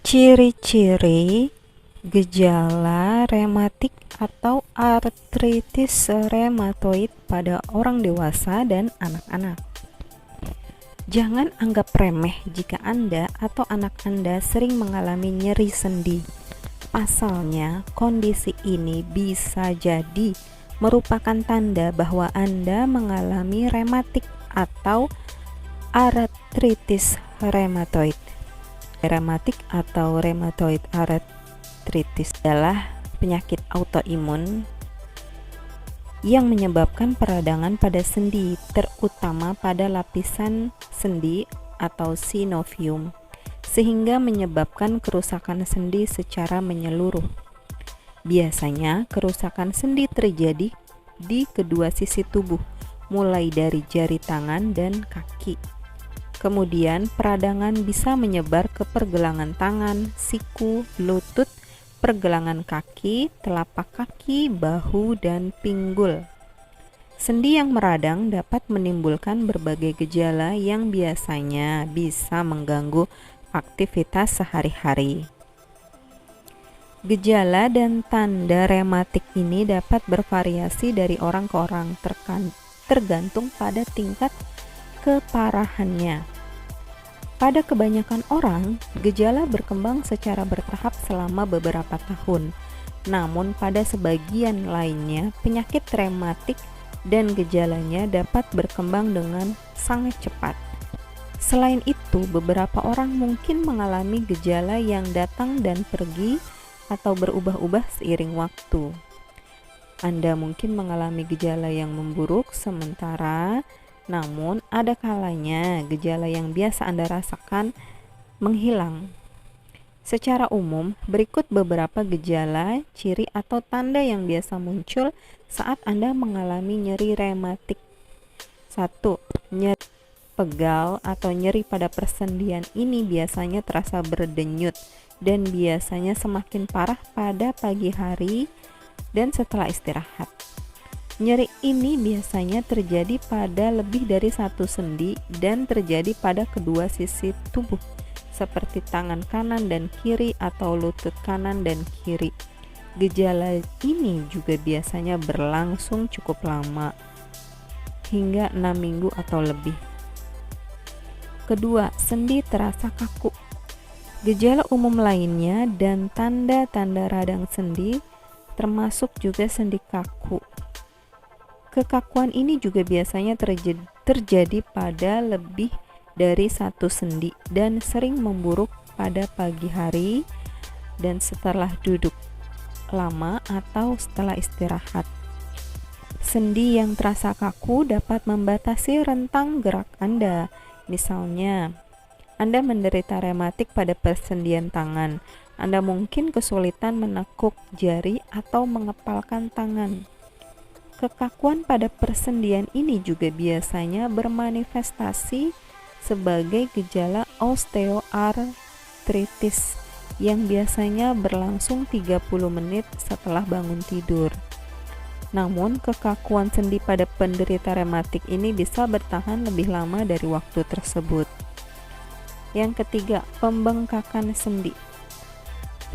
Ciri-ciri gejala rematik atau artritis reumatoid pada orang dewasa dan anak-anak. Jangan anggap remeh jika Anda atau anak Anda sering mengalami nyeri sendi. Pasalnya, kondisi ini bisa jadi merupakan tanda bahwa Anda mengalami rematik atau artritis reumatoid. Rematik atau rheumatoid arthritis adalah penyakit autoimun yang menyebabkan peradangan pada sendi, terutama pada lapisan sendi atau synovium, sehingga menyebabkan kerusakan sendi secara menyeluruh. Biasanya, kerusakan sendi terjadi di kedua sisi tubuh, mulai dari jari tangan dan kaki. Kemudian, peradangan bisa menyebar ke pergelangan tangan, siku, lutut, pergelangan kaki, telapak kaki, bahu, dan pinggul. Sendi yang meradang dapat menimbulkan berbagai gejala yang biasanya bisa mengganggu aktivitas sehari-hari. Gejala dan tanda rematik ini dapat bervariasi dari orang ke orang, tergantung pada tingkat keparahannya. Pada kebanyakan orang, gejala berkembang secara bertahap selama beberapa tahun. Namun pada sebagian lainnya, penyakit rematik dan gejalanya dapat berkembang dengan sangat cepat. Selain itu, beberapa orang mungkin mengalami gejala yang datang dan pergi atau berubah-ubah seiring waktu. Anda mungkin mengalami gejala yang memburuk sementara, namun ada kalanya gejala yang biasa Anda rasakan menghilang. Secara umum, berikut beberapa gejala, ciri atau tanda yang biasa muncul saat Anda mengalami nyeri rematik. 1. Nyeri pegal atau nyeri pada persendian ini biasanya terasa berdenyut dan biasanya semakin parah pada pagi hari dan setelah istirahat. Nyeri ini biasanya terjadi pada lebih dari satu sendi dan terjadi pada kedua sisi tubuh, seperti tangan kanan dan kiri atau lutut kanan dan kiri. Gejala ini juga biasanya berlangsung cukup lama, hingga 6 minggu atau lebih. Kedua, sendi terasa kaku. Gejala umum lainnya dan tanda-tanda radang sendi termasuk juga sendi kaku. Kekakuan ini juga biasanya terjadi pada lebih dari satu sendi dan sering memburuk pada pagi hari dan setelah duduk lama atau setelah istirahat. Sendi yang terasa kaku dapat membatasi rentang gerak Anda. Misalnya, Anda menderita rematik pada persendian tangan. Anda mungkin kesulitan menekuk jari atau mengepalkan tangan. Kekakuan pada persendian ini juga biasanya bermanifestasi sebagai gejala osteoartritis yang biasanya berlangsung 30 menit setelah bangun tidur. Namun, kekakuan sendi pada penderita rematik ini bisa bertahan lebih lama dari waktu tersebut. Yang ketiga, pembengkakan sendi.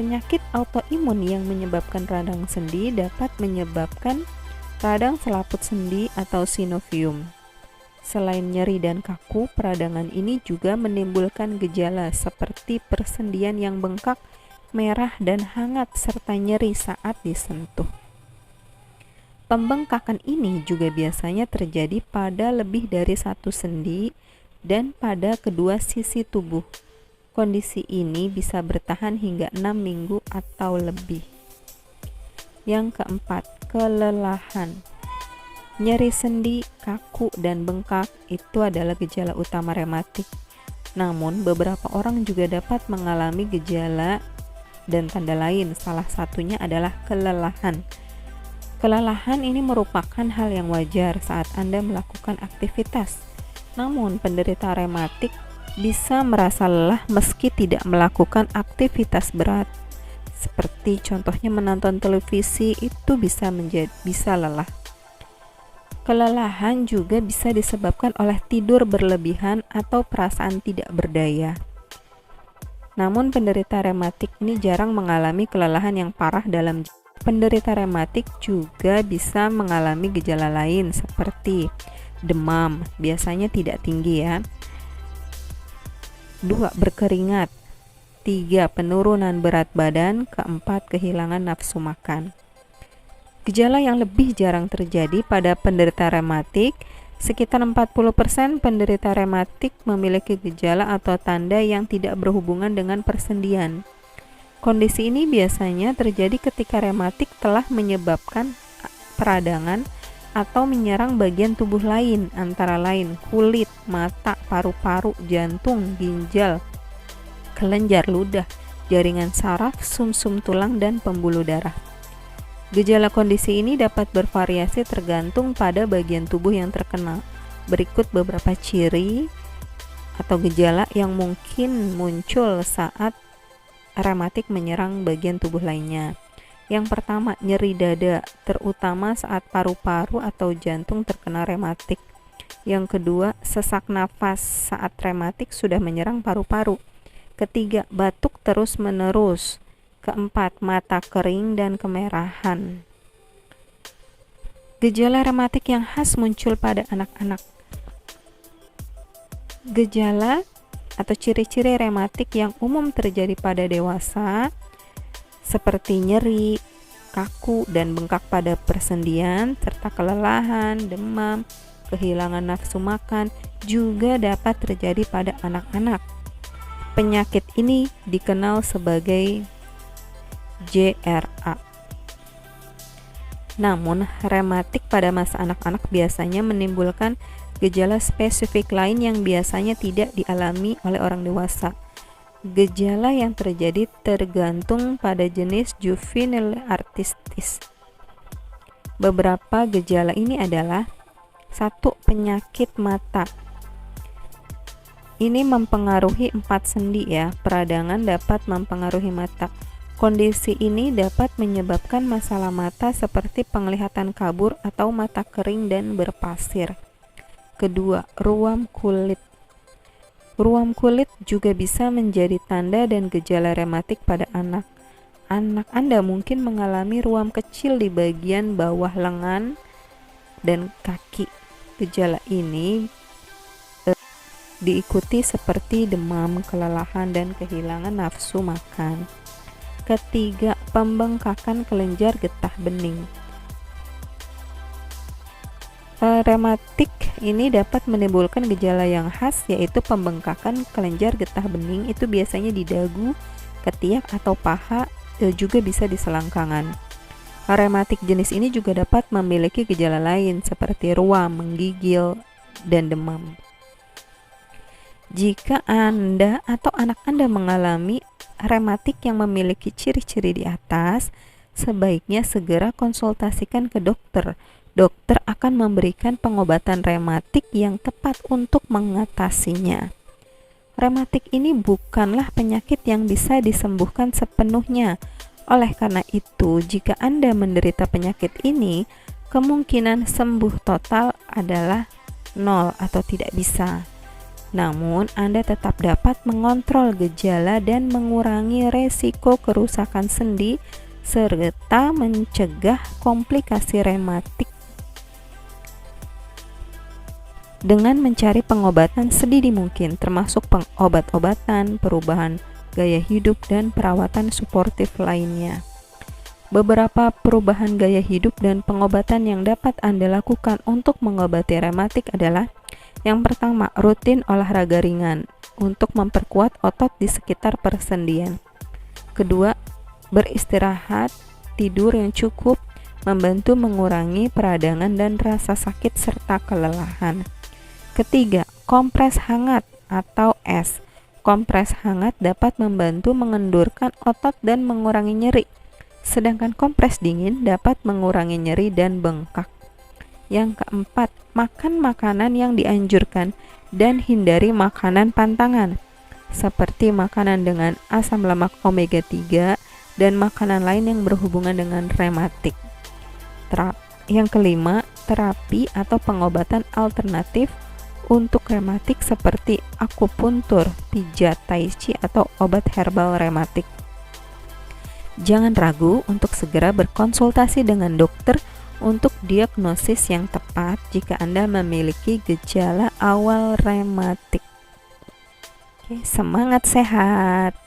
Penyakit autoimun yang menyebabkan radang sendi dapat menyebabkan radang selaput sendi atau synovium. Selain nyeri dan kaku, peradangan ini juga menimbulkan gejala seperti persendian yang bengkak, merah, dan hangat serta nyeri saat disentuh. Pembengkakan ini juga biasanya terjadi pada lebih dari satu sendi dan pada kedua sisi tubuh. Kondisi ini bisa bertahan hingga 6 minggu atau lebih. Yang keempat, kelelahan. Nyeri sendi, kaku, dan bengkak itu adalah gejala utama rematik. Namun, beberapa orang juga dapat mengalami gejala dan tanda lain. Salah satunya adalah kelelahan. Kelelahan ini merupakan hal yang wajar saat Anda melakukan aktivitas. Namun, penderita rematik bisa merasa lelah meski tidak melakukan aktivitas berat. Seperti contohnya menonton televisi itu bisa lelah. Kelelahan juga bisa disebabkan oleh tidur berlebihan atau perasaan tidak berdaya. Namun penderita rematik ini jarang mengalami kelelahan yang parah dalam jangka. Penderita rematik juga bisa mengalami gejala lain seperti demam, biasanya tidak tinggi ya. 2. Berkeringat. 3. Penurunan berat badan. 4. Kehilangan nafsu makan. Gejala yang lebih jarang terjadi pada penderita rematik, sekitar 40% penderita rematik memiliki gejala atau tanda yang tidak berhubungan dengan persendian. Kondisi ini biasanya terjadi ketika rematik telah menyebabkan peradangan atau menyerang bagian tubuh lain, antara lain kulit, mata, paru-paru, jantung, ginjal, kelenjar ludah, jaringan saraf, sumsum tulang, dan pembuluh darah. Gejala kondisi ini dapat bervariasi tergantung pada bagian tubuh yang terkena. Berikut beberapa ciri atau gejala yang mungkin muncul saat rematik menyerang bagian tubuh lainnya. Yang pertama, nyeri dada, terutama saat paru-paru atau jantung terkena rematik. Yang kedua, sesak nafas saat rematik sudah menyerang paru-paru. Ketiga, batuk terus-menerus. Keempat, mata kering dan kemerahan. Gejala rematik yang khas muncul pada anak-anak. Gejala atau ciri-ciri rematik yang umum terjadi pada dewasa seperti nyeri, kaku, dan bengkak pada persendian, serta kelelahan, demam, kehilangan nafsu makan juga dapat terjadi pada anak-anak. Penyakit ini dikenal sebagai JRA. Namun, rematik pada masa anak-anak biasanya menimbulkan gejala spesifik lain yang biasanya tidak dialami oleh orang dewasa. Gejala yang terjadi tergantung pada jenis juvenile arthritis. Beberapa gejala ini adalah 1. Penyakit mata. Ini mempengaruhi 4 sendi ya. Peradangan dapat mempengaruhi mata. Kondisi ini dapat menyebabkan masalah mata seperti penglihatan kabur atau mata kering dan berpasir. Kedua, ruam kulit. Ruam kulit juga bisa menjadi tanda dan gejala rematik pada anak. Anak Anda mungkin mengalami ruam kecil di bagian bawah lengan dan kaki. Gejala ini diikuti seperti demam, kelelahan, dan kehilangan nafsu makan. Ketiga, pembengkakan kelenjar getah bening. Rematik ini dapat menimbulkan gejala yang khas, yaitu pembengkakan kelenjar getah bening. Itu biasanya di dagu, ketiak, atau paha, juga bisa di selangkangan. Rematik jenis ini juga dapat memiliki gejala lain seperti ruam, menggigil, dan demam. Jika Anda atau anak Anda mengalami rematik yang memiliki ciri-ciri di atas, sebaiknya segera konsultasikan ke dokter. Dokter akan memberikan pengobatan rematik yang tepat untuk mengatasinya. Rematik ini bukanlah penyakit yang bisa disembuhkan sepenuhnya. Oleh karena itu, jika Anda menderita penyakit ini, kemungkinan sembuh total adalah 0 atau tidak bisa. Namun, Anda tetap dapat mengontrol gejala dan mengurangi resiko kerusakan sendi serta mencegah komplikasi rematik dengan mencari pengobatan sedini mungkin, termasuk obat-obatan, perubahan gaya hidup, dan perawatan suportif lainnya. Beberapa perubahan gaya hidup dan pengobatan yang dapat Anda lakukan untuk mengobati rematik adalah: yang pertama, rutin olahraga ringan untuk memperkuat otot di sekitar persendian. Kedua, beristirahat, tidur yang cukup membantu mengurangi peradangan dan rasa sakit serta kelelahan. Ketiga, kompres hangat atau es. Kompres hangat dapat membantu mengendurkan otot dan mengurangi nyeri, sedangkan kompres dingin dapat mengurangi nyeri dan bengkak. Yang keempat, makan makanan yang dianjurkan dan hindari makanan pantangan, seperti makanan dengan asam lemak omega 3 dan makanan lain yang berhubungan dengan rematik. Yang kelima, terapi atau pengobatan alternatif untuk rematik seperti akupuntur, pijat, tai chi, atau obat herbal rematik. Jangan ragu untuk segera berkonsultasi dengan dokter untuk diagnosis yang tepat jika Anda memiliki gejala awal rematik. Oke, semangat sehat!